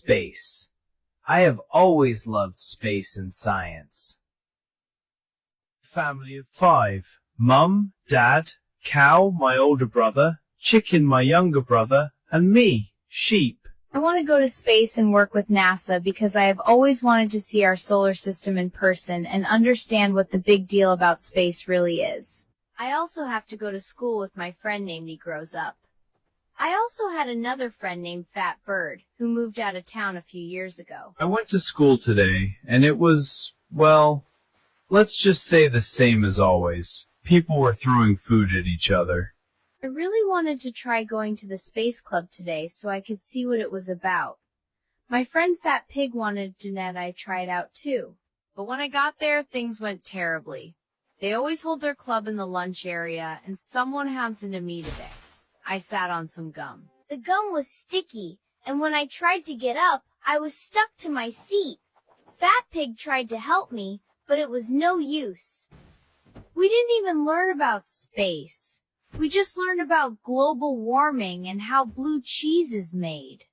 Space. I have always loved space and science. Family of 5. Mum, Dad, Cow, my older brother, Chicken, my younger brother, and me, Sheep. I want to go to space and work with NASA because I have always wanted to see our solar system in person and understand what the big deal about space really is. I also have to go to school with my friend named He Grows Up. I also had another friend named Fat Bird, who moved out of town a few years ago. I went to school today, and it was, well, let's just say the same as always. People were throwing food at each other. I really wanted to try going to the space club today so I could see what it was about. My friend Fat Pig wanted Jeanette I try it out too. But when I got there, things went terribly. They always hold their club in the lunch area, and someone hounded into me today. I sat on some gum. The gum was sticky, and when I tried to get up, I was stuck to my seat. Fat Pig tried to help me, but it was no use. We didn't even learn about space. We just learned about global warming and how blue cheese is made.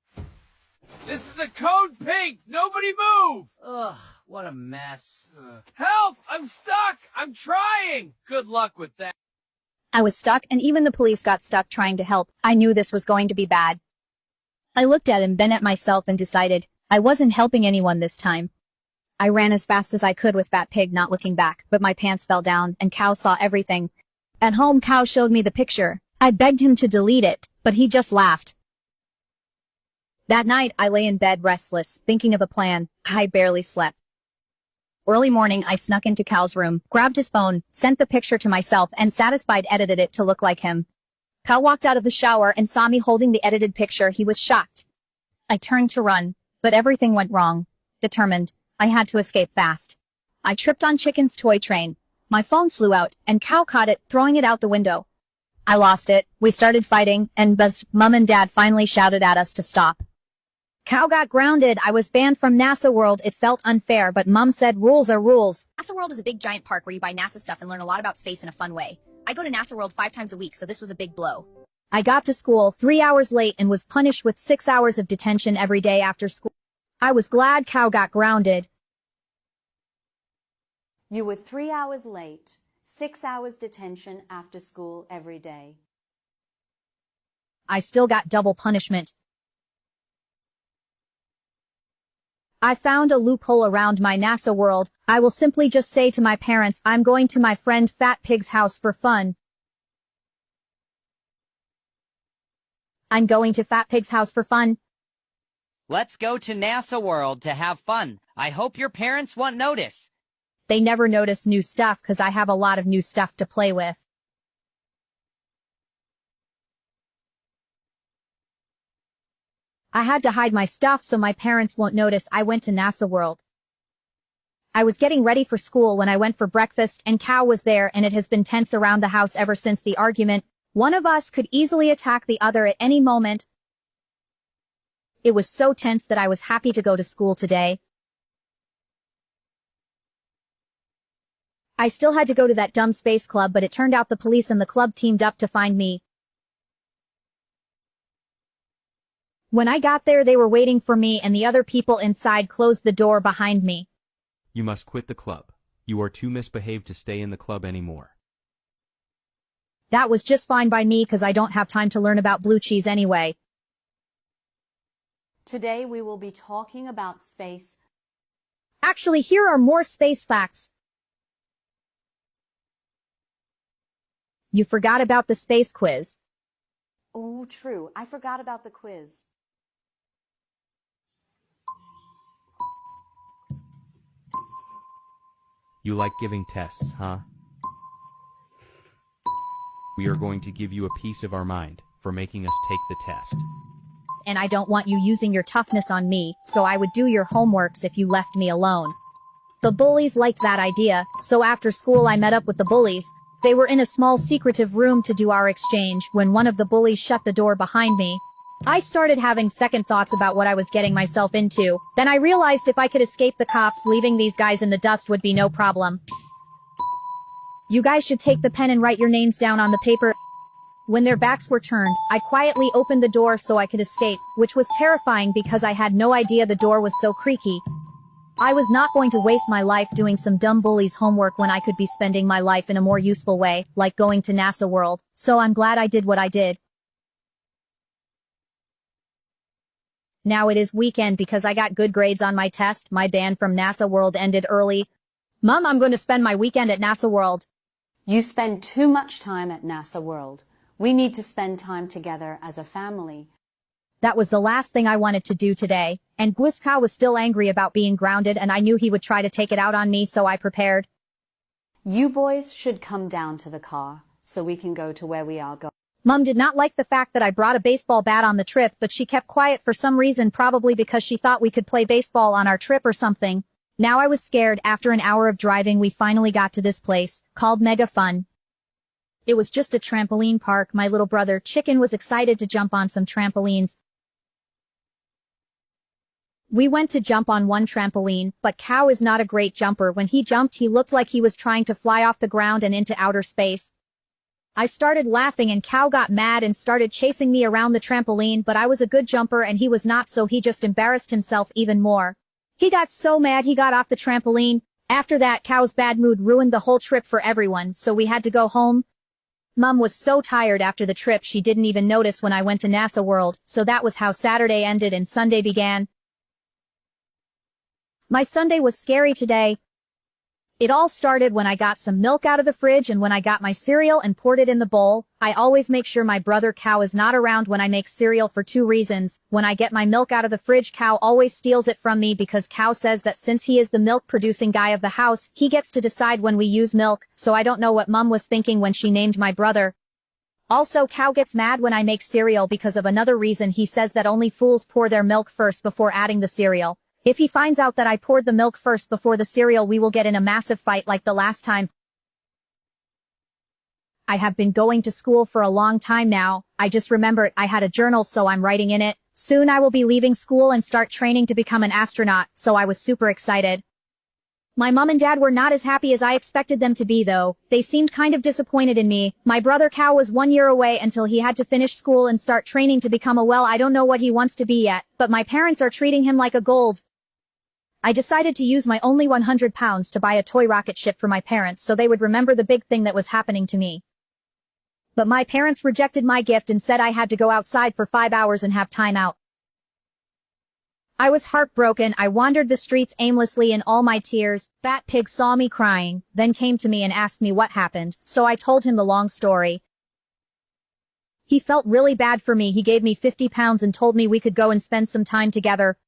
This is a code pink! Nobody move! Ugh, what a mess. Help! I'm stuck! I'm trying! Good luck with that. I was stuck, and even the police got stuck trying to help. I knew this was going to be bad. I looked at him, then at myself, and decided I wasn't helping anyone this time. I ran as fast as I could with Fat Pig, not looking back, but my pants fell down, and Cow saw everything. At home, Cow showed me the picture. I begged him to delete it, but he just laughed. That night, I lay in bed restless, thinking of a plan. I barely slept. Early morning, I snuck into Cow's room, grabbed his phone, sent the picture to myself, and satisfied edited it to look like him. Cow walked out of the shower and saw me holding the edited picture. He was shocked. I turned to run, but everything went wrong. Determined, I had to escape fast. I tripped on Chicken's toy train. My phone flew out, and Cow caught it, throwing it out the window. I lost it. We started fighting, and Mum and Dad finally shouted at us to stop. Cow got grounded. I was banned from NASA World. It felt unfair, but Mum said rules are rules. NASA World is a big giant park where you buy NASA stuff and learn a lot about space in a fun way. I go to NASA World 5 times a week, so this was a big blow. I got to school 3 hours late and was punished with 6 hours of detention every day after school. I was glad Cow got grounded. You were 3 hours late, 6 hours detention after school every day. I still got double punishment. I found a loophole around my NASA World. I will simply just say to my parents, I'm going to my friend Fat Pig's house for fun. I'm going to Fat Pig's house for fun. Let's go to NASA World to have fun. I hope your parents won't notice. They never notice new stuff because I have a lot of new stuff to play with. I had to hide my stuff so my parents won't notice. I went to NASA World. I was getting ready for school when I went for breakfast, and Cow was there, and it has been tense around the house ever since the argument. One of us could easily attack the other at any moment. It was so tense that I was happy to go to school today. I still had to go to that dumb space club, but it turned out the police and the club teamed up to find me. When I got there, they were waiting for me, and the other people inside closed the door behind me. You must quit the club. You are too misbehaved to stay in the club anymore. That was just fine by me because I don't have time to learn about blue cheese anyway. Today we will be talking about space. Actually, here are more space facts. You forgot about the space quiz. Oh, true. I forgot about the quiz. You like giving tests, huh? We are going to give you a piece of our mind for making us take the test. And I don't want you using your toughness on me, so I would do your homeworks if you left me alone. The bullies liked that idea, so after school I met up with the bullies. They were in a small secretive room to do our exchange when one of the bullies shut the door behind me. I started having second thoughts about what I was getting myself into. Then I realized if I could escape the cops, leaving these guys in the dust would be no problem. You guys should take the pen and write your names down on the paper. When their backs were turned, I quietly opened the door so I could escape, which was terrifying because I had no idea the door was so creaky. I was not going to waste my life doing some dumb bully's homework when I could be spending my life in a more useful way, like going to NASA World, so I'm glad I did what I did. Now it is weekend because I got good grades on my test. My ban from NASA World ended early. Mom, I'm going to spend my weekend at NASA World. You spend too much time at NASA World. We need to spend time together as a family. That was the last thing I wanted to do today, and Gwiska was still angry about being grounded and I knew he would try to take it out on me, so I prepared. You boys should come down to the car so we can go to where we are going. Mom did not like the fact that I brought a baseball bat on the trip, but she kept quiet for some reason, probably because she thought we could play baseball on our trip or something. Now I was scared. After an hour of driving, we finally got to this place, called Mega Fun. It was just a trampoline park. My little brother, Chicken, was excited to jump on some trampolines. We went to jump on one trampoline, but Cow is not a great jumper. When he jumped, he looked like he was trying to fly off the ground and into outer space. I started laughing and Cow got mad and started chasing me around the trampoline, but I was a good jumper and he was not, so he just embarrassed himself even more. He got so mad he got off the trampoline. After that, Cow's bad mood ruined the whole trip for everyone, so we had to go home. Mom was so tired after the trip she didn't even notice when I went to NASA World, so that was how Saturday ended and Sunday began. My Sunday was scary today. It all started when I got some milk out of the fridge and when I got my cereal and poured it in the bowl. I always make sure my brother Cow is not around when I make cereal for two reasons. When I get my milk out of the fridge, Cow always steals it from me because Cow says that since he is the milk-producing guy of the house, he gets to decide when we use milk, so I don't know what Mom was thinking when she named my brother. Also, Cow gets mad when I make cereal because of another reason. He says that only fools pour their milk first before adding the cereal. If he finds out that I poured the milk first before the cereal, we will get in a massive fight like the last time. I have been going to school for a long time now. I just remembered I had a journal, so I'm writing in it. Soon I will be leaving school and start training to become an astronaut, so I was super excited. My mom and dad were not as happy as I expected them to be, though. They seemed kind of disappointed in me. My brother Cow was 1 year away until he had to finish school and start training to become I don't know what he wants to be yet, but my parents are treating him like a gold. I decided to use my only £100 to buy a toy rocket ship for my parents so they would remember the big thing that was happening to me. But my parents rejected my gift and said I had to go outside for 5 hours and have time out. I was heartbroken. I wandered the streets aimlessly in all my tears. Fat Pig saw me crying, then came to me and asked me what happened, so I told him the long story. He felt really bad for me. He gave me £50 and told me we could go and spend some time together.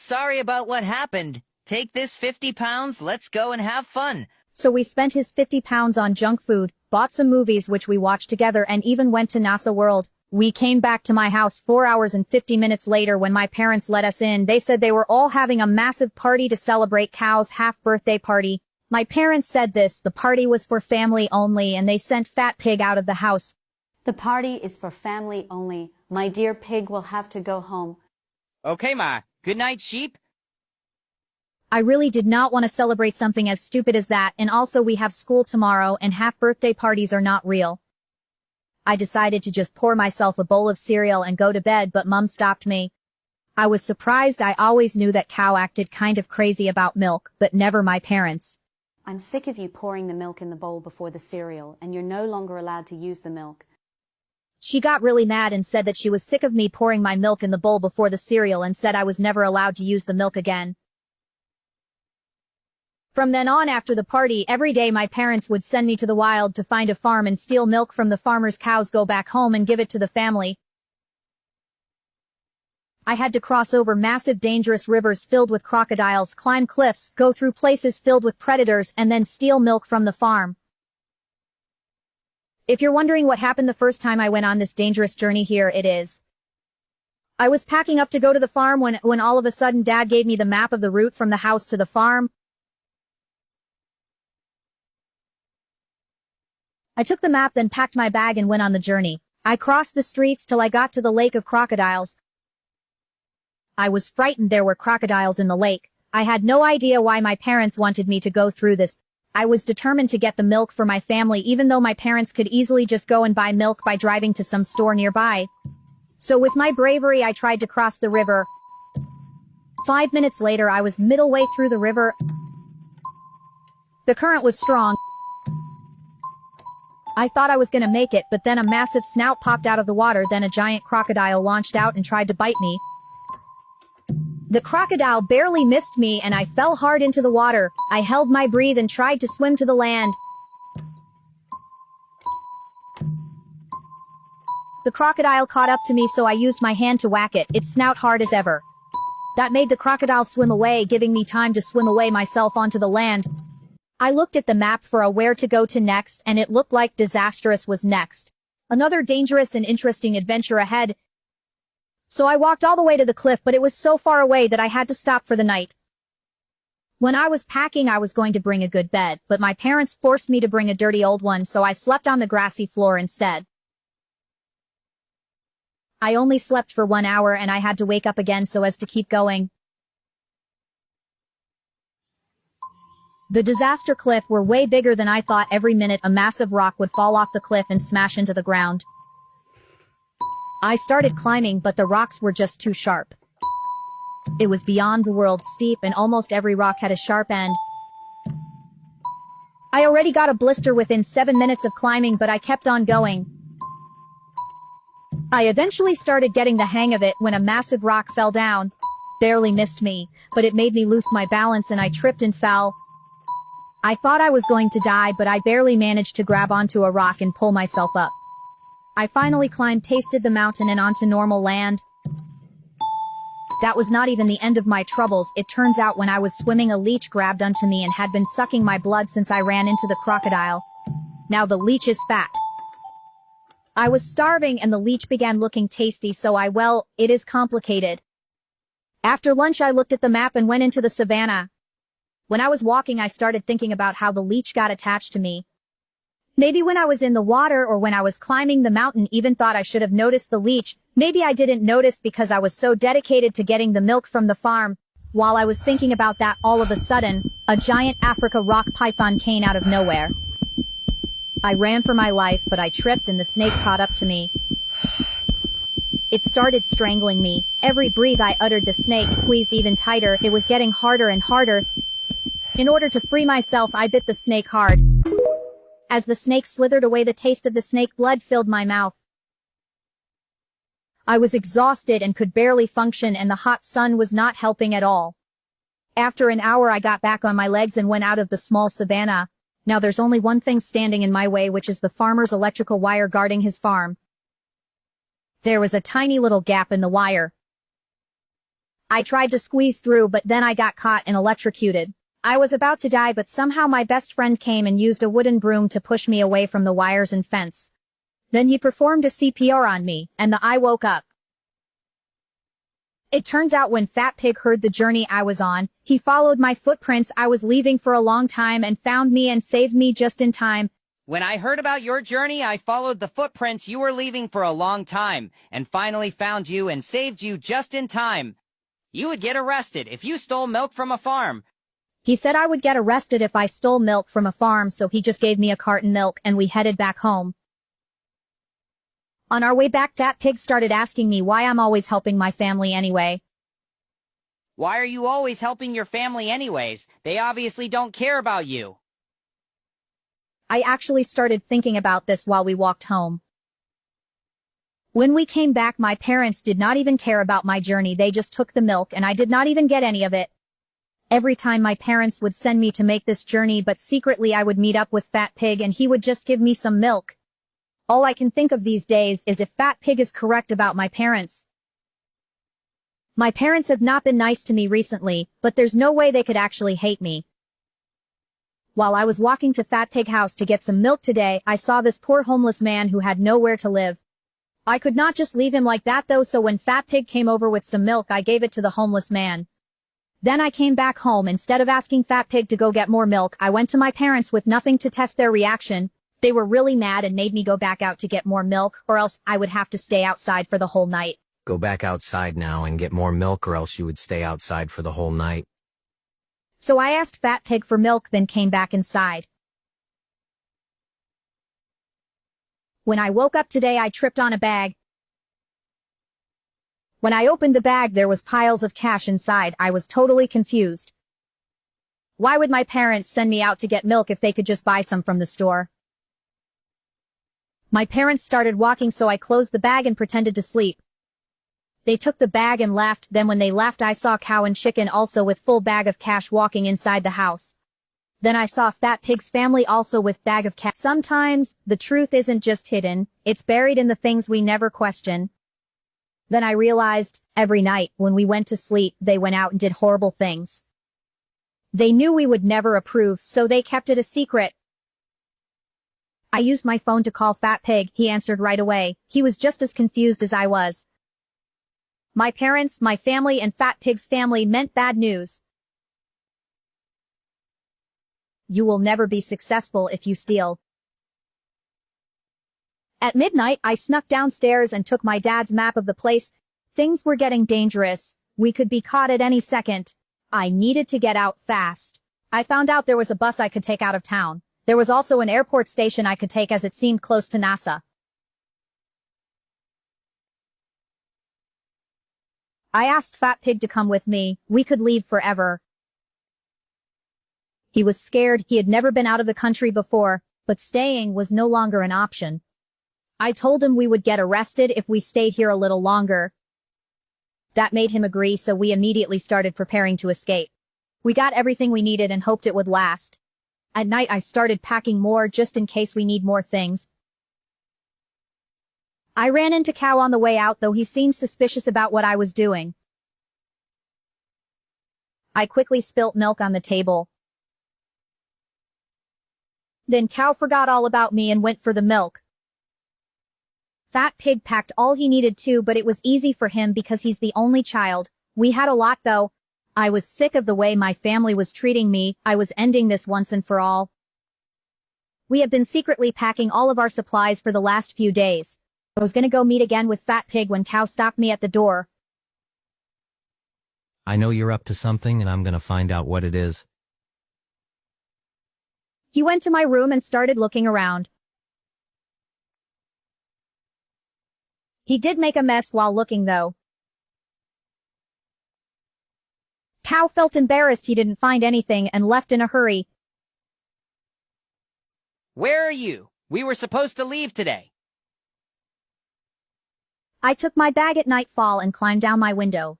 Sorry about what happened. Take this £50, let's go and have fun. So we spent his £50 on junk food, bought some movies which we watched together, and even went to NASA World. We came back to my house 4 hours and 50 minutes later. When my parents let us in, they said they were all having a massive party to celebrate Cow's half-birthday party. My parents said the party was for family only, and they sent Fat Pig out of the house. The party is for family only. My dear Pig will have to go home. Okay, Ma. Good night, sheep. I really did not want to celebrate something as stupid as that, and also we have school tomorrow and half-birthday parties are not real. I decided to just pour myself a bowl of cereal and go to bed, but Mom stopped me. I was surprised. I always knew that Cow acted kind of crazy about milk, but never my parents. I'm sick of you pouring the milk in the bowl before the cereal, and you're no longer allowed to use the milk. She got really mad and said that she was sick of me pouring my milk in the bowl before the cereal and said I was never allowed to use the milk again. From then on, after the party, every day my parents would send me to the wild to find a farm and steal milk from the farmers' cows, go back home and give it to the family. I had to cross over massive dangerous rivers filled with crocodiles, climb cliffs, go through places filled with predators, and then steal milk from the farm. If you're wondering what happened the first time I went on this dangerous journey, here it is. I was packing up to go to the farm when all of a sudden Dad gave me the map of the route from the house to the farm. I took the map, then packed my bag and went on the journey. I crossed the streets till I got to the lake of crocodiles. I was frightened. There were crocodiles in the lake. I had no idea why my parents wanted me to go through this. I was determined to get the milk for my family even though my parents could easily just go and buy milk by driving to some store nearby. So with my bravery I tried to cross the river. 5 minutes later I was middle way through the river. The current was strong. I thought I was gonna make it, but then a massive snout popped out of the water, then a giant crocodile launched out and tried to bite me. The crocodile barely missed me and I fell hard into the water. I held my breath and tried to swim to the land. The crocodile caught up to me, so I used my hand to whack it, its snout hard as ever. That made the crocodile swim away, giving me time to swim away myself onto the land. I looked at the map for a where to go to next, and it looked like disastrous was next. Another dangerous and interesting adventure ahead. So I walked all the way to the cliff, but it was so far away that I had to stop for the night. When I was packing, I was going to bring a good bed, but my parents forced me to bring a dirty old one, so I slept on the grassy floor instead. I only slept for 1 hour and I had to wake up again so as to keep going. The disaster cliff were way bigger than I thought. Every minute a massive rock would fall off the cliff and smash into the ground. I started climbing, but the rocks were just too sharp. It was beyond the world steep and almost every rock had a sharp end. I already got a blister within 7 minutes of climbing, but I kept on going. I eventually started getting the hang of it when a massive rock fell down. Barely missed me, but it made me lose my balance and I tripped and fell. I thought I was going to die, but I barely managed to grab onto a rock and pull myself up. I finally climbed, tasted the mountain and onto normal land. That was not even the end of my troubles. It turns out when I was swimming, a leech grabbed onto me and had been sucking my blood since I ran into the crocodile. Now the leech is fat. I was starving and the leech began looking tasty, so it is complicated. After lunch I looked at the map and went into the savannah. When I was walking I started thinking about how the leech got attached to me. Maybe when I was in the water or when I was climbing the mountain, even thought I should have noticed the leech. Maybe I didn't notice because I was so dedicated to getting the milk from the farm. While I was thinking about that, all of a sudden, a giant Africa rock python came out of nowhere. I ran for my life, but I tripped and the snake caught up to me. It started strangling me. Every breath I uttered, the snake squeezed even tighter. It was getting harder and harder. In order to free myself, I bit the snake hard. As the snake slithered away, the taste of the snake blood filled my mouth. I was exhausted and could barely function, and the hot sun was not helping at all. After an hour I got back on my legs and went out of the small savannah. Now there's only one thing standing in my way, which is the farmer's electrical wire guarding his farm. There was a tiny little gap in the wire. I tried to squeeze through, but then I got caught and electrocuted. I was about to die, but somehow my best friend came and used a wooden broom to push me away from the wires and fence. Then he performed a CPR on me, and I woke up. It turns out when Fat Pig heard the journey I was on, he followed my footprints. I was leaving for a long time and found me and saved me just in time. When I heard about your journey, I followed the footprints you were leaving for a long time, and finally found you and saved you just in time. You would get arrested if you stole milk from a farm. He said I would get arrested if I stole milk from a farm, so he just gave me a carton milk and we headed back home. On our way back, Fat Pig started asking me why I'm always helping my family anyway. Why are you always helping your family anyways? They obviously don't care about you. I actually started thinking about this while we walked home. When we came back, my parents did not even care about my journey. They just took the milk and I did not even get any of it. Every time my parents would send me to make this journey, but secretly I would meet up with Fat Pig and he would just give me some milk. All I can think of these days is if Fat Pig is correct about my parents. My parents have not been nice to me recently, but there's no way they could actually hate me. While I was walking to Fat Pig house to get some milk today, I saw this poor homeless man who had nowhere to live. I could not just leave him like that though, so when Fat Pig came over with some milk, I gave it to the homeless man. Then I came back home. Instead of asking Fat Pig to go get more milk, I went to my parents with nothing to test their reaction. They were really mad and made me go back out to get more milk, or else I would have to stay outside for the whole night. Go back outside now and get more milk, or else you would stay outside for the whole night. So I asked Fat Pig for milk, then came back inside. When I woke up today, I tripped on a bag. When I opened the bag, there was piles of cash inside. I was totally confused. Why would my parents send me out to get milk if they could just buy some from the store? My parents started walking, so I closed the bag and pretended to sleep. They took the bag and left. Then when they left, I saw Cow and Chicken also with full bag of cash walking inside the house. Then I saw Fat Pig's family also with bag of cash. Sometimes the truth isn't just hidden, it's buried in the things we never question. Then I realized, every night, when we went to sleep, they went out and did horrible things. They knew we would never approve, so they kept it a secret. I used my phone to call Fat Pig. He answered right away. He was just as confused as I was. My parents, my family, and Fat Pig's family meant bad news. You will never be successful if you steal. At midnight, I snuck downstairs and took my dad's map of the place. Things were getting dangerous. We could be caught at any second. I needed to get out fast. I found out there was a bus I could take out of town. There was also an airport station I could take as it seemed close to NASA. I asked Fat Pig to come with me. We could leave forever. He was scared. He had never been out of the country before, but staying was no longer an option. I told him we would get arrested if we stayed here a little longer. That made him agree, so we immediately started preparing to escape. We got everything we needed and hoped it would last. At night I started packing more just in case we need more things. I ran into Cow on the way out, though he seemed suspicious about what I was doing. I quickly spilt milk on the table. Then Cow forgot all about me and went for the milk. Fat Pig packed all he needed too, but it was easy for him because he's the only child. We had a lot though. I was sick of the way my family was treating me. I was ending this once and for all. We had been secretly packing all of our supplies for the last few days. I was gonna go meet again with Fat Pig when Cow stopped me at the door. I know you're up to something and I'm gonna find out what it is. He went to my room and started looking around. He did make a mess while looking though. Cow felt embarrassed he didn't find anything and left in a hurry. Where are you? We were supposed to leave today. I took my bag at nightfall and climbed down my window.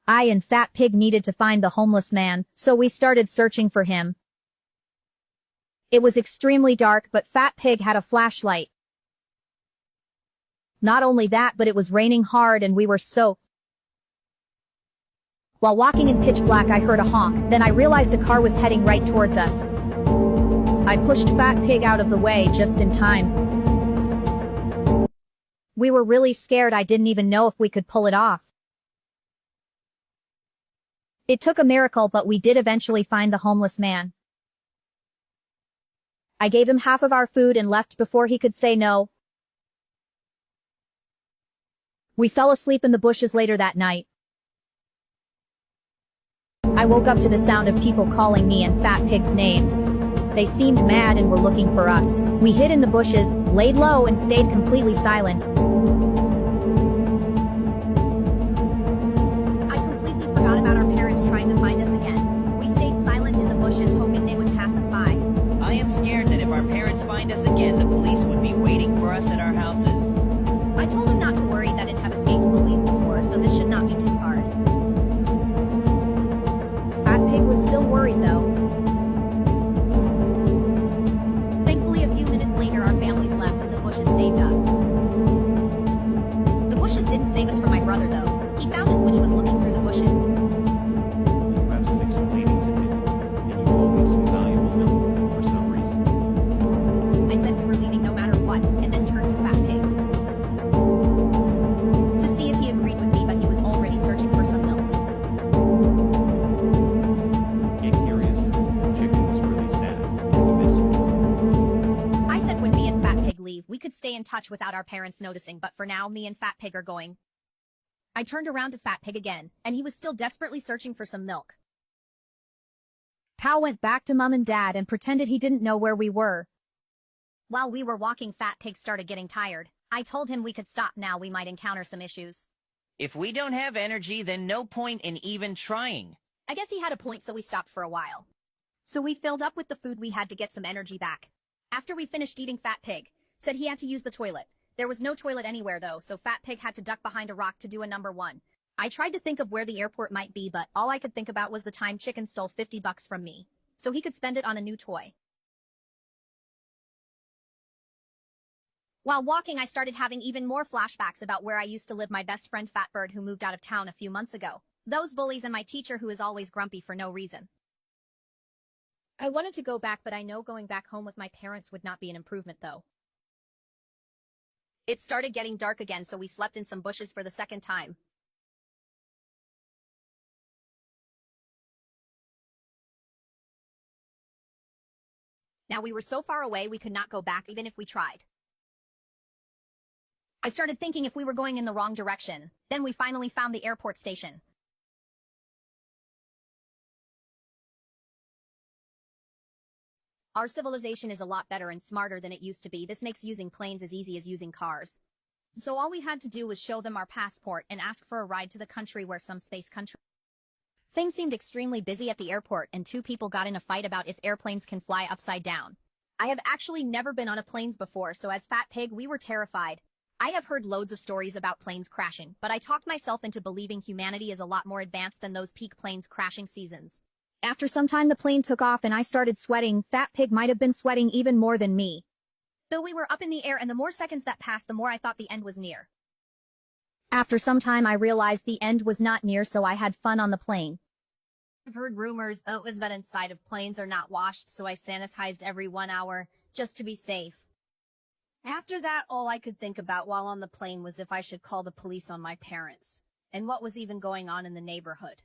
I and Fat Pig needed to find the homeless man, so we started searching for him. It was extremely dark, but Fat Pig had a flashlight. Not only that, but it was raining hard and we were soaked. While walking in pitch black, I heard a honk. Then I realized a car was heading right towards us. I pushed Fat Pig out of the way just in time. We were really scared. I didn't even know if we could pull it off. It took a miracle, but we did eventually find the homeless man. I gave him half of our food and left before he could say no. We fell asleep in the bushes later that night. I woke up to the sound of people calling me and Fat Pig's names. They seemed mad and were looking for us. We hid in the bushes, laid low, and stayed completely silent. I completely forgot about our parents trying to find us again. We stayed silent in the bushes, hoping they would pass us by. I am scared that if our parents find us again, the police would be waiting for us at our houses. I told him not to worry, that it have escaped bullies before, so this should not be too hard. Fat Pig was still worried though. Thankfully, a few minutes later, our families left and the bushes saved us. The bushes didn't save us from my brother though. He found us when he was looking through the bushes. You have some explaining to do, and you owe me some valuable milk for some reason. I said we were leaving no matter what, and then turned to Fat Pig to see if he agreed with me, but he was already searching for some milk. Get curious. Chicken was really sad, and we miss her. I said when me and Fat Pig leave, we could stay in touch without our parents noticing, but for now, me and Fat Pig are going. I turned around to Fat Pig again, and he was still desperately searching for some milk. Cow went back to Mom and Dad and pretended he didn't know where we were. While we were walking, Fat Pig started getting tired. I told him we could stop now, we might encounter some issues. If we don't have energy, then no point in even trying. I guess he had a point, so we stopped for a while. So we filled up with the food we had to get some energy back. After we finished eating, Fat Pig said he had to use the toilet. There was no toilet anywhere though, so Fat Pig had to duck behind a rock to do a number one. I tried to think of where the airport might be, but all I could think about was the time Chicken stole $50 from me, so he could spend it on a new toy. While walking, I started having even more flashbacks about where I used to live, my best friend Fatbird who moved out of town a few months ago, those bullies, and my teacher who is always grumpy for no reason. I wanted to go back, but I know going back home with my parents would not be an improvement though. It started getting dark again, so we slept in some bushes for the second time. Now we were so far away we could not go back even if we tried. I started thinking if we were going in the wrong direction. Then we finally found the airport station. Our civilization is a lot better and smarter than it used to be. This makes using planes as easy as using cars. So all we had to do was show them our passport and ask for a ride to the country where some space country. Things seemed extremely busy at the airport, and two people got in a fight about if airplanes can fly upside down. I have actually never been on a plane before, so as Fat Pig we were terrified. I have heard loads of stories about planes crashing, but I talked myself into believing humanity is a lot more advanced than those peak planes crashing seasons. After some time the plane took off and I started sweating. Fat Pig might have been sweating even more than me. Though we were up in the air, and the more seconds that passed the more I thought the end was near. After some time I realized the end was not near, so I had fun on the plane. I've heard rumors it was that inside of planes are not washed, so I sanitized every 1 hour, just to be safe. After that, all I could think about while on the plane was if I should call the police on my parents, and what was even going on in the neighborhood.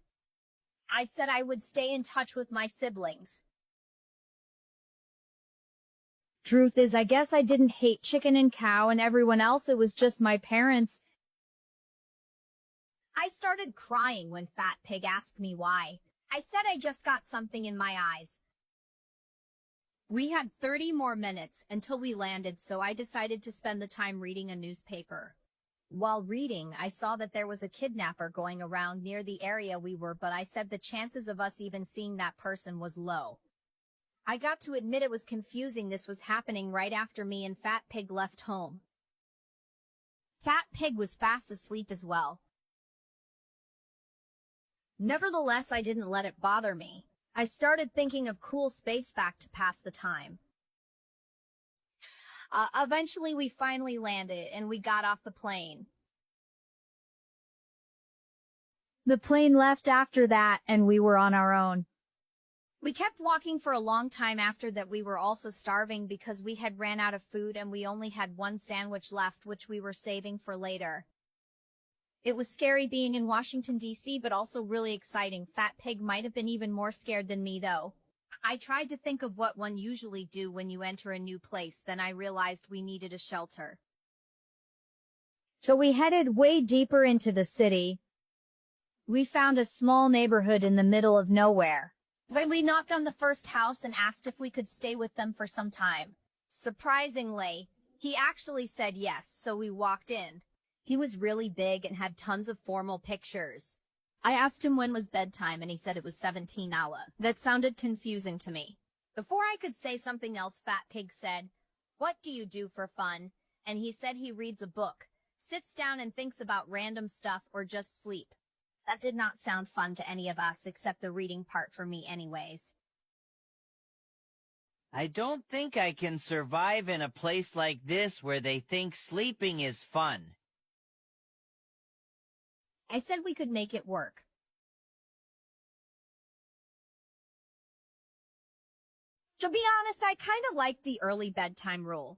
I said I would stay in touch with my siblings. Truth is, I guess I didn't hate Chicken and Cow and everyone else, it was just my parents. I started crying when Fat Pig asked me why. I said I just got something in my eyes. We had 30 more minutes until we landed, so I decided to spend the time reading a newspaper. While reading, I saw that there was a kidnapper going around near the area we were, but I said the chances of us even seeing that person was low. I got to admit it was confusing. This was happening right after me and Fat Pig left home. Fat Pig was fast asleep as well. Nevertheless, I didn't let it bother me. I started thinking of cool space fact to pass the time. Eventually we finally landed and we got off the plane. The plane left after that and we were on our own. We kept walking for a long time after that. We were also starving because we had ran out of food and we only had one sandwich left, which we were saving for later. It was scary being in Washington, D.C., but also really exciting. Fat Pig might have been even more scared than me, though. I tried to think of what one usually do when you enter a new place, then I realized we needed a shelter. So we headed way deeper into the city. We found a small neighborhood in the middle of nowhere. Then we knocked on the first house and asked if we could stay with them for some time. Surprisingly, he actually said yes, so we walked in. He was really big and had tons of formal pictures. I asked him when was bedtime and he said it was 17 hours. That sounded confusing to me. Before I could say something else, Fat Pig said, "What do you do for fun?" And he said he reads a book, sits down and thinks about random stuff, or just sleep. That did not sound fun to any of us except the reading part for me anyways. I don't think I can survive in a place like this where they think sleeping is fun. I said we could make it work. To be honest, I kind of liked the early bedtime rule.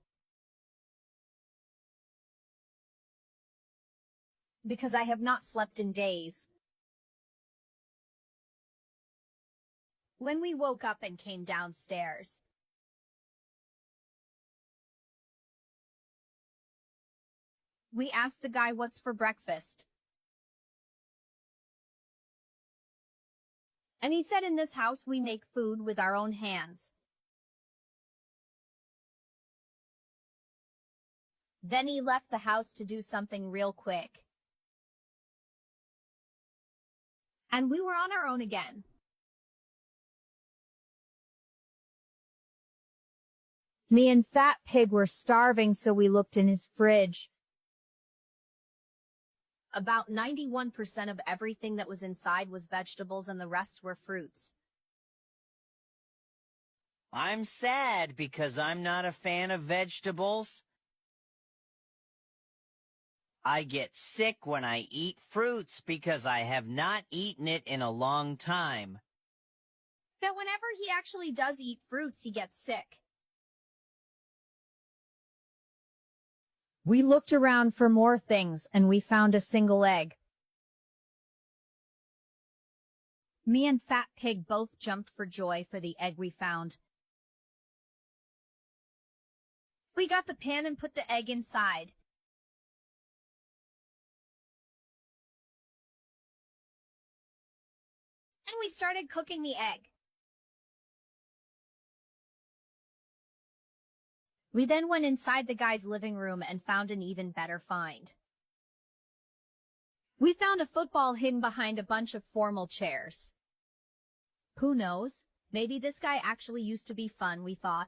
Because I have not slept in days. When we woke up and came downstairs, we asked the guy what's for breakfast. And he said in this house we make food with our own hands. Then he left the house to do something real quick. And we were on our own again. Me and Fat Pig were starving, so we looked in his fridge. About 91% of everything that was inside was vegetables and the rest were fruits. I'm sad because I'm not a fan of vegetables. I get sick when I eat fruits because I have not eaten it in a long time. That whenever he actually does eat fruits, he gets sick. We looked around for more things and we found a single egg. Me and Fat Pig both jumped for joy for the egg we found. We got the pan and put the egg inside. And we started cooking the egg. We then went inside the guy's living room and found an even better find. We found a football hidden behind a bunch of formal chairs. Who knows? Maybe this guy actually used to be fun, we thought.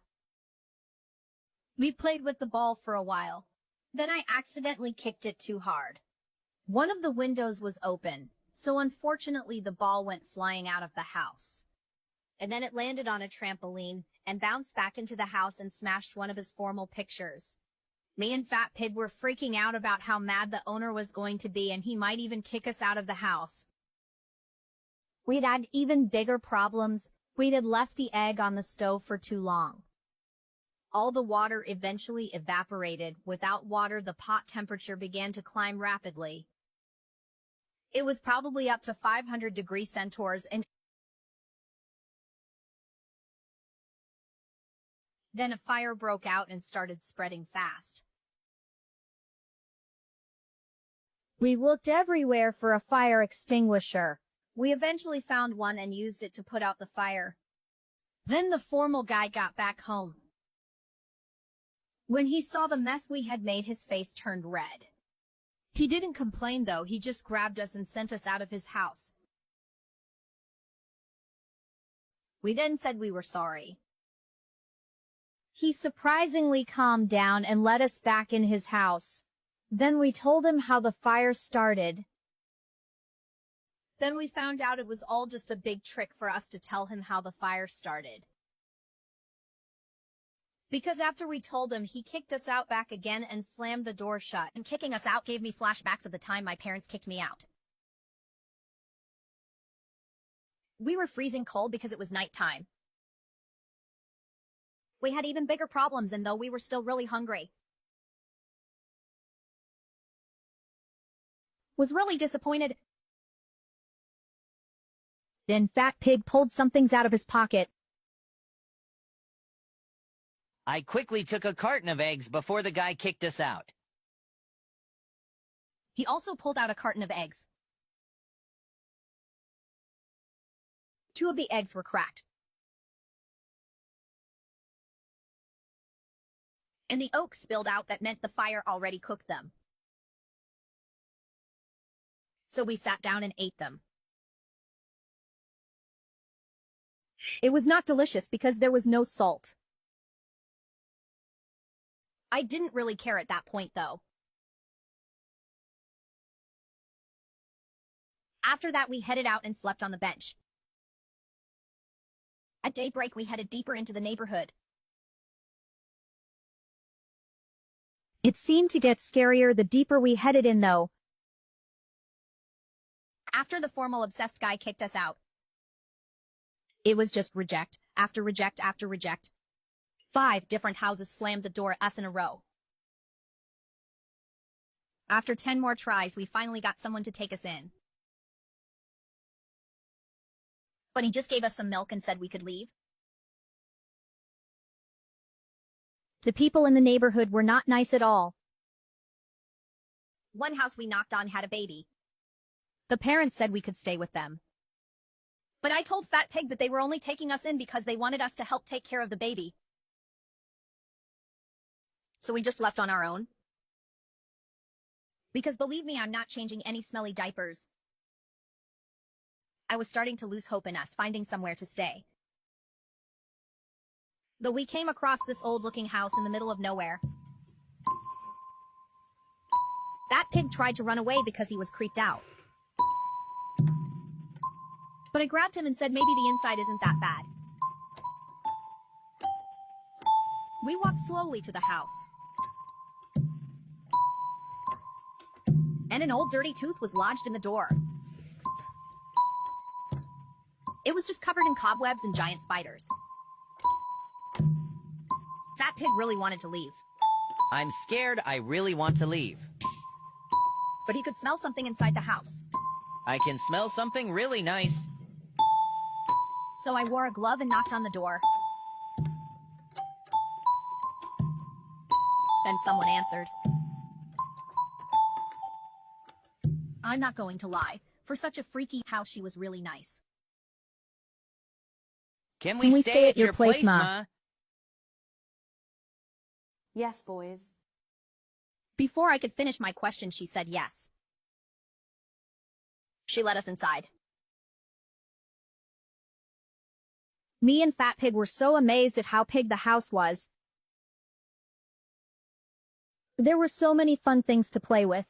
We played with the ball for a while. Then I accidentally kicked it too hard. One of the windows was open, so unfortunately the ball went flying out of the house. And then it landed on a trampoline and bounced back into the house and smashed one of his formal pictures. Me and Fat Pig were freaking out about how mad the owner was going to be and he might even kick us out of the house. We'd had even bigger problems. We'd had left the egg on the stove for too long. All the water eventually evaporated. Without water, the pot temperature began to climb rapidly. It was probably up to 500 degrees Centigrade, and then a fire broke out and started spreading fast. We looked everywhere for a fire extinguisher. We eventually found one and used it to put out the fire. Then the formal guy got back home. When he saw the mess we had made, his face turned red. He didn't complain though, he just grabbed us and sent us out of his house. We then said we were sorry. He surprisingly calmed down and let us back in his house. Then we told him how the fire started. Then we found out it was all just a big trick for us to tell him how the fire started. Because after we told him, he kicked us out back again and slammed the door shut. And kicking us out gave me flashbacks of the time my parents kicked me out. We were freezing cold because it was nighttime. We had even bigger problems, and though we were still really hungry, was really disappointed. Then Fat Pig pulled some things out of his pocket. I quickly took a carton of eggs before the guy kicked us out. He also pulled out a carton of eggs. 2 of the eggs were cracked. And the yolks spilled out. That meant the fire already cooked them. So we sat down and ate them. It was not delicious because there was no salt. I didn't really care at that point though. After that, we headed out and slept on the bench. At daybreak, we headed deeper into the neighborhood. It seemed to get scarier the deeper we headed in though. After the formal obsessed guy kicked us out, it was just reject after reject after reject. 5 different houses slammed the door at us in a row. After 10 more tries, we finally got someone to take us in. But he just gave us some milk and said we could leave. The people in the neighborhood were not nice at all. One house we knocked on had a baby. The parents said we could stay with them. But I told Fat Pig that they were only taking us in because they wanted us to help take care of the baby. So we just left on our own. Because believe me, I'm not changing any smelly diapers. I was starting to lose hope in us finding somewhere to stay. Though we came across this old-looking house in the middle of nowhere. That pig tried to run away because he was creeped out. But I grabbed him and said maybe the inside isn't that bad. We walked slowly to the house. And an old dirty tooth was lodged in the door. It was just covered in cobwebs and giant spiders. Fat Pig really wanted to leave. I'm scared. I really want to leave. But he could smell something inside the house. I can smell something really nice. So I wore a glove and knocked on the door. Then someone answered. I'm not going to lie. For such a freaky house, she was really nice. Can we stay at your place, Ma? Ma? Yes, boys. Before I could finish my question, she said yes. She let us inside. Me and Fat Pig were so amazed at how big the house was. There were so many fun things to play with.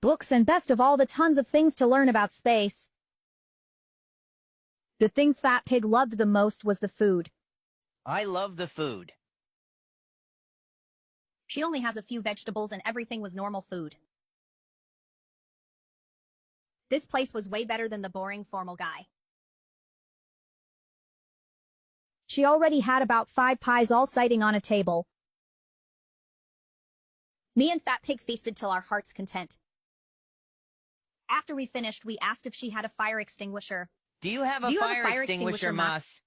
Books and best of all, the tons of things to learn about space. The thing Fat Pig loved the most was the food. I love the food. She only has a few vegetables and everything was normal food. This place was way better than the boring formal guy. She already had about 5 pies all sitting on a table. Me and Fat Pig feasted till our heart's content. After we finished, we asked if she had a fire extinguisher. Do you have a fire extinguisher, Moss?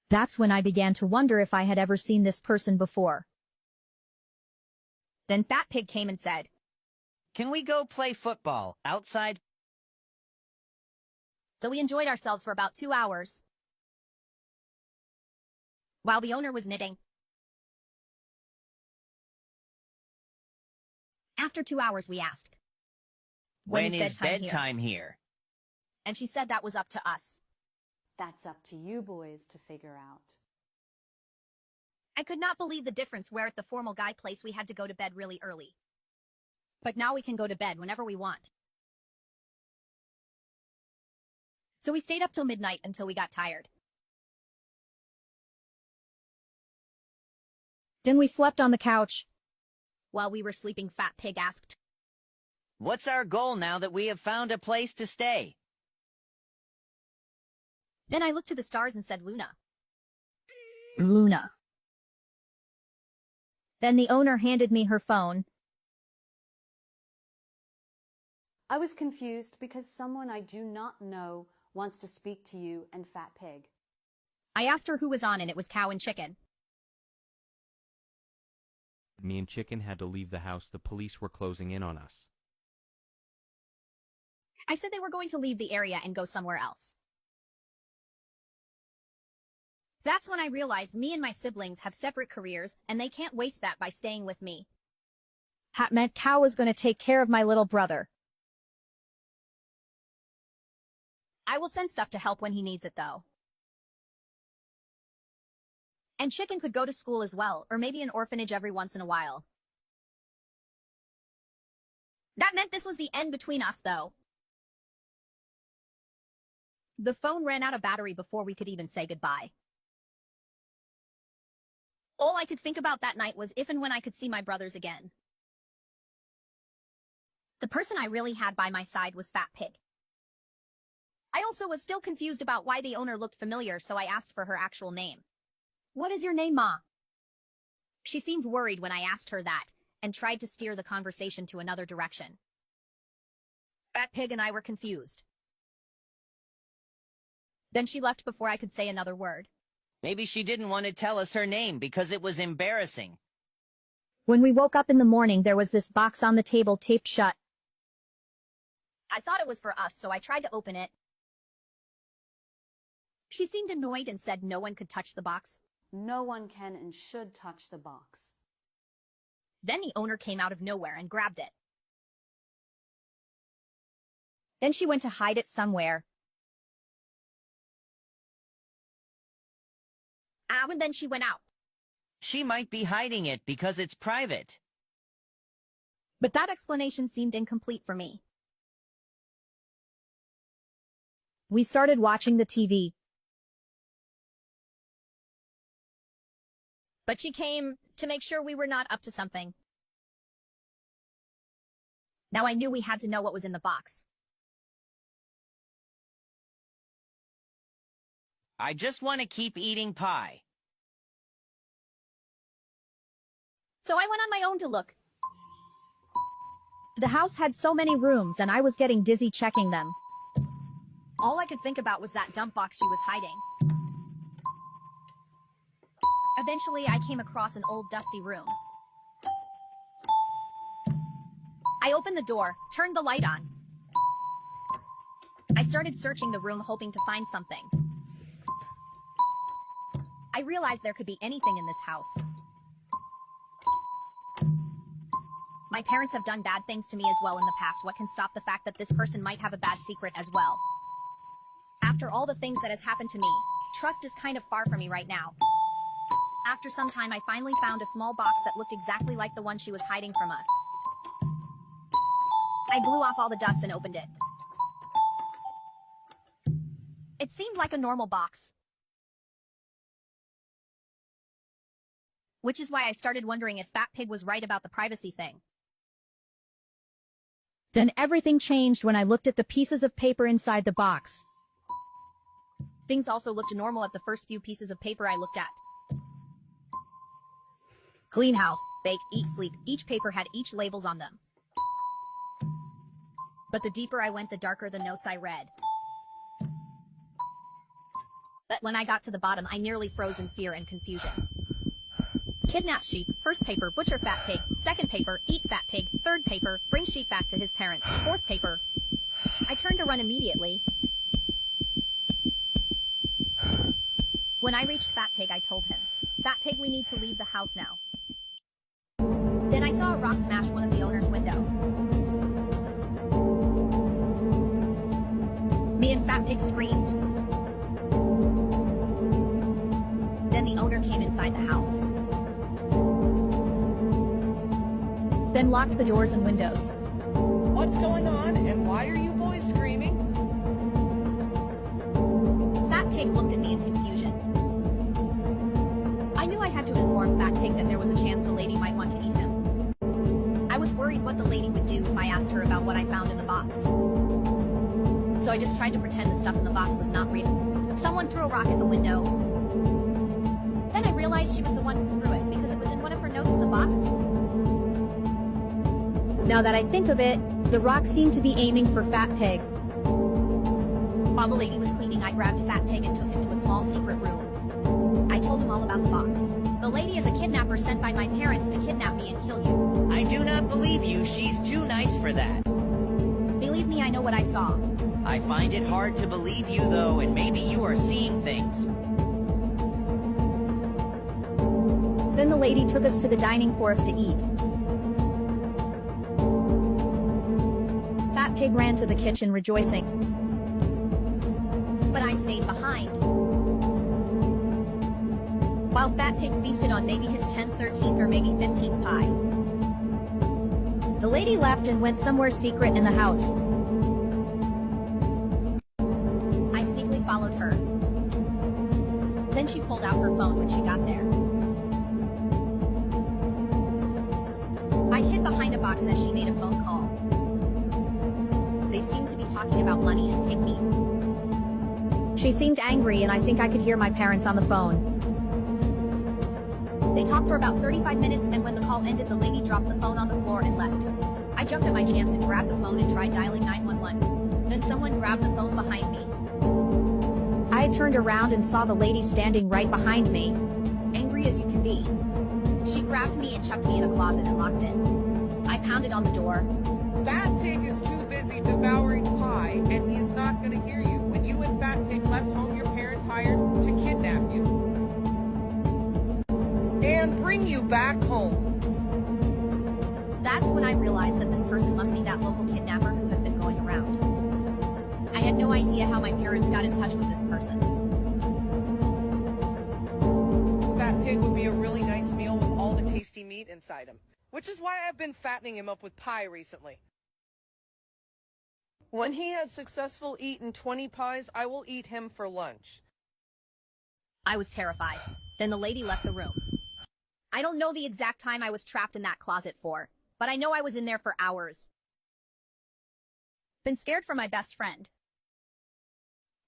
That's when I began to wonder if I had ever seen this person before. Then Fat Pig came and said, Can we go play football outside? So we enjoyed ourselves for about 2 hours. While the owner was knitting. After 2 hours, we asked, When is bedtime here? And she said that was up to us. That's up to you boys to figure out. I could not believe the difference where at the formal guy place we had to go to bed really early. But now we can go to bed whenever we want. So we stayed up till midnight until we got tired. Then we slept on the couch. While we were sleeping, Fat Pig asked, What's our goal now that we have found a place to stay? Then I looked to the stars and said, Luna. Luna. Then the owner handed me her phone. I was confused because someone I do not know wants to speak to you and Fat Pig. I asked her who was on and it was Cow and Chicken. Me and Chicken had to leave the house. The police were closing in on us. I said they were going to leave the area and go somewhere else. That's when I realized me and my siblings have separate careers and they can't waste that by staying with me. That meant Cow was going to take care of my little brother. I will send stuff to help when he needs it though. And Chicken could go to school as well, or maybe an orphanage every once in a while. That meant this was the end between us though. The phone ran out of battery before we could even say goodbye. All I could think about that night was if and when I could see my brothers again. The person I really had by my side was Fat Pig. I also was still confused about why the owner looked familiar, so I asked for her actual name. What is your name, Ma? She seemed worried when I asked her that, and tried to steer the conversation to another direction. Fat Pig and I were confused. Then she left before I could say another word. Maybe she didn't want to tell us her name because it was embarrassing. When we woke up in the morning, there was this box on the table taped shut. I thought it was for us, so I tried to open it. She seemed annoyed and said no one could touch the box. No one can and should touch the box. Then the owner came out of nowhere and grabbed it. Then she went to hide it somewhere. And then she went out. She might be hiding it because it's private. But that explanation seemed incomplete for me. We started watching the TV. But she came to make sure we were not up to something. Now I knew we had to know what was in the box. I just want to keep eating pie. So I went on my own to look. The house had so many rooms and I was getting dizzy checking them. All I could think about was that dump box she was hiding. Eventually, I came across an old dusty room. I opened the door, turned the light on. I started searching the room hoping to find something. I realized there could be anything in this house. My parents have done bad things to me as well in the past. What can stop the fact that this person might have a bad secret as well? After all the things that has happened to me, trust is kind of far from me right now. After some time, I finally found a small box that looked exactly like the one she was hiding from us. I blew off all the dust and opened it. It seemed like a normal box. Which is why I started wondering if Fat Pig was right about the privacy thing. Then everything changed when I looked at the pieces of paper inside the box. Things also looked normal at the first few pieces of paper I looked at. Clean house, bake, eat, sleep. Each paper had each labels on them. But the deeper I went, the darker the notes I read. But when I got to the bottom, I nearly froze in fear and confusion. Kidnap sheep. First paper, butcher fat pig. Second paper, eat fat pig. Third paper, bring sheep back to his parents. Fourth paper. I turned to run immediately. When I reached Fat Pig, I told him, "Fat Pig, we need to leave the house now." Then I saw a rock smash one of the owner's window. Me and Fat Pig screamed. Then the owner came inside the house. Then locked the doors and windows. What's going on, and why are you boys screaming? Fat Pig looked at me in confusion. I knew I had to inform Fat Pig that there was a chance the lady might want to eat him. I was worried what the lady would do if I asked her about what I found in the box. So I just tried to pretend the stuff in the box was not real. Someone threw a rock at the window. Then I realized she was the one who threw it because it was in one of her notes in the box. Now that I think of it, the rock seemed to be aiming for Fat Pig. While the lady was cleaning, I grabbed Fat Pig and took him to a small secret room. I told him all about the box. The lady is a kidnapper sent by my parents to kidnap me and kill you. I do not believe you. She's too nice for that. Believe me, I know what I saw. I find it hard to believe you, though, and maybe you are seeing things. Then the lady took us to the dining for us to eat. Fat Pig ran to the kitchen rejoicing. But I stayed behind. While Fat Pig feasted on maybe his 10th, 13th, or maybe 15th pie. The lady left and went somewhere secret in the house. I sneakily followed her. Then she pulled out her phone when she got there. I hid behind a box as she made a phone call. They seemed to be talking about money and pig meat. She seemed angry and I think I could hear my parents on the phone. They talked for about 35 minutes and when the call ended, the lady dropped the phone on the floor and left. I jumped at my chance and grabbed the phone and tried dialing 911. Then someone grabbed the phone behind me. I turned around and saw the lady standing right behind me. Angry as you can be. She grabbed me and chucked me in a closet and locked it. I pounded on the door. Fat Pig is too busy devouring pie, and he is not going to hear you. When you and Fat Pig left home, your parents hired to kidnap you and bring you back home. That's when I realized that this person must be that local kidnapper who has been going around. I had no idea how my parents got in touch with this person. Fat Pig would be a really nice meal with all the tasty meat inside him, which is why I've been fattening him up with pie recently. When he has successfully eaten 20 pies, I will eat him for lunch. I was terrified. Then the lady left the room. I don't know the exact time I was trapped in that closet for, but I know I was in there for hours. Been scared for my best friend.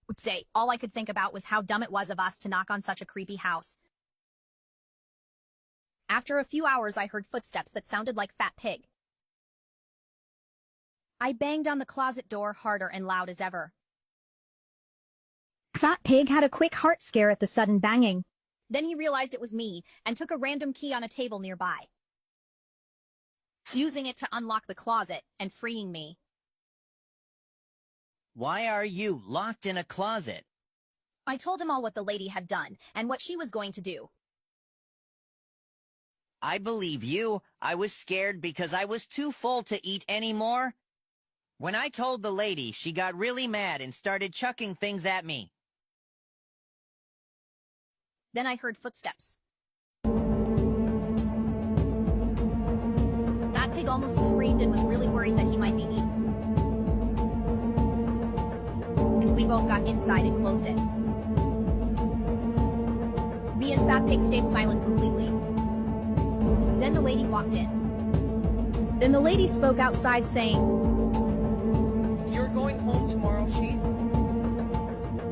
Would say all I could think about was how dumb it was of us to knock on such a creepy house. After a few hours, I heard footsteps that sounded like Fat Pig. I banged on the closet door harder and loud as ever. Fat Pig had a quick heart scare at the sudden banging. Then he realized it was me and took a random key on a table nearby, using it to unlock the closet and freeing me. Why are you locked in a closet? I told him all what the lady had done and what she was going to do. I believe you. I was scared because I was too full to eat anymore. When I told the lady, she got really mad and started chucking things at me. Then I heard footsteps. Fat Pig almost screamed and was really worried that he might be eaten. We both got inside and closed it. Me and Fat Pig stayed silent completely. Then the lady walked in. Then the lady spoke outside saying, "You're going home tomorrow, sheep."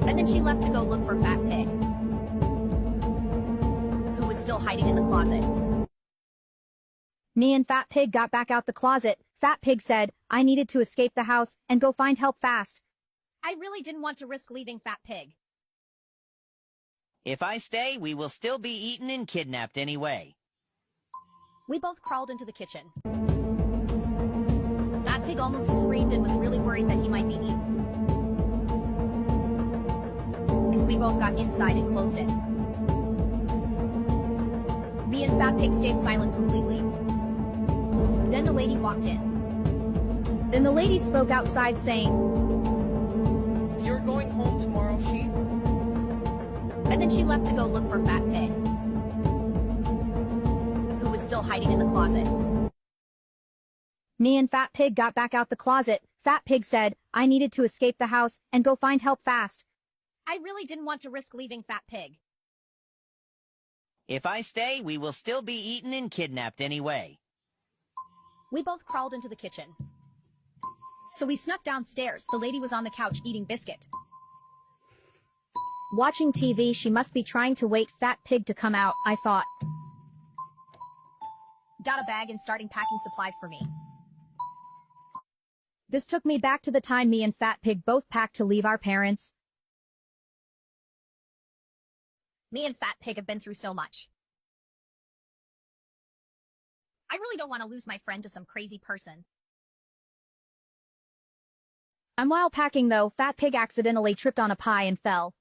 And then she left to go look for Fat Pig, who was still hiding in the closet. Me and Fat Pig got back out the closet. Fat Pig said I needed to escape the house and go find help fast. I really didn't want to risk leaving Fat Pig. If I stay, we will still be eaten and kidnapped anyway. We both crawled into the kitchen. Fat Pig almost screamed and was really worried that he might be eaten. We both got inside and closed it. Me and Fat Pig stayed silent completely. Then the lady walked in. Then the lady spoke outside saying, "You're going home tomorrow, sheep." And then she left to go look for Fat Pig, who was still hiding in the closet. Me and Fat Pig got back out the closet. Fat Pig said I needed to escape the house and go find help fast. I really didn't want to risk leaving Fat Pig. If I stay, we will still be eaten and kidnapped anyway. We both crawled into the kitchen. So we snuck downstairs. The lady was on the couch eating biscuit. Watching TV, she must be trying to wait Fat Pig to come out, I thought. Got a bag and starting packing supplies for me. This took me back to the time me and Fat Pig both packed to leave our parents. Me and Fat Pig have been through so much. I really don't want to lose my friend to some crazy person. And while packing though, Fat Pig accidentally tripped on a pie and fell.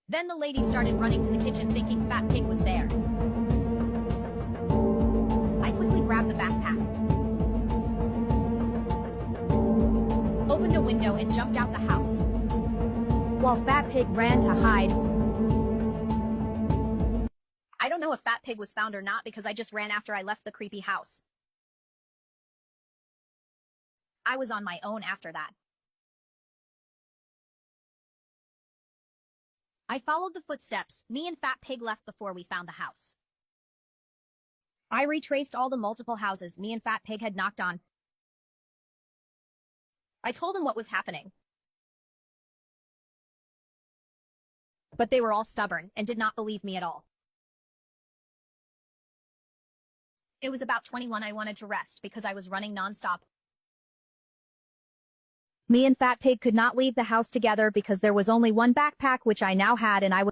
Then the lady started running to the kitchen thinking Fat Pig was there. I quickly grabbed the backpack, opened a window and jumped out the house, while Fat Pig ran to hide. I don't know if Fat Pig was found or not because I just ran after I left the creepy house. I was on my own after that. I followed the footsteps me and Fat Pig left before we found the house. I retraced all the multiple houses me and Fat Pig had knocked on. I told them what was happening, but they were all stubborn and did not believe me at all. It was about 21. I wanted to rest because I was running nonstop. Me and Fat Pig could not leave the house together because there was only one backpack which I now had and I was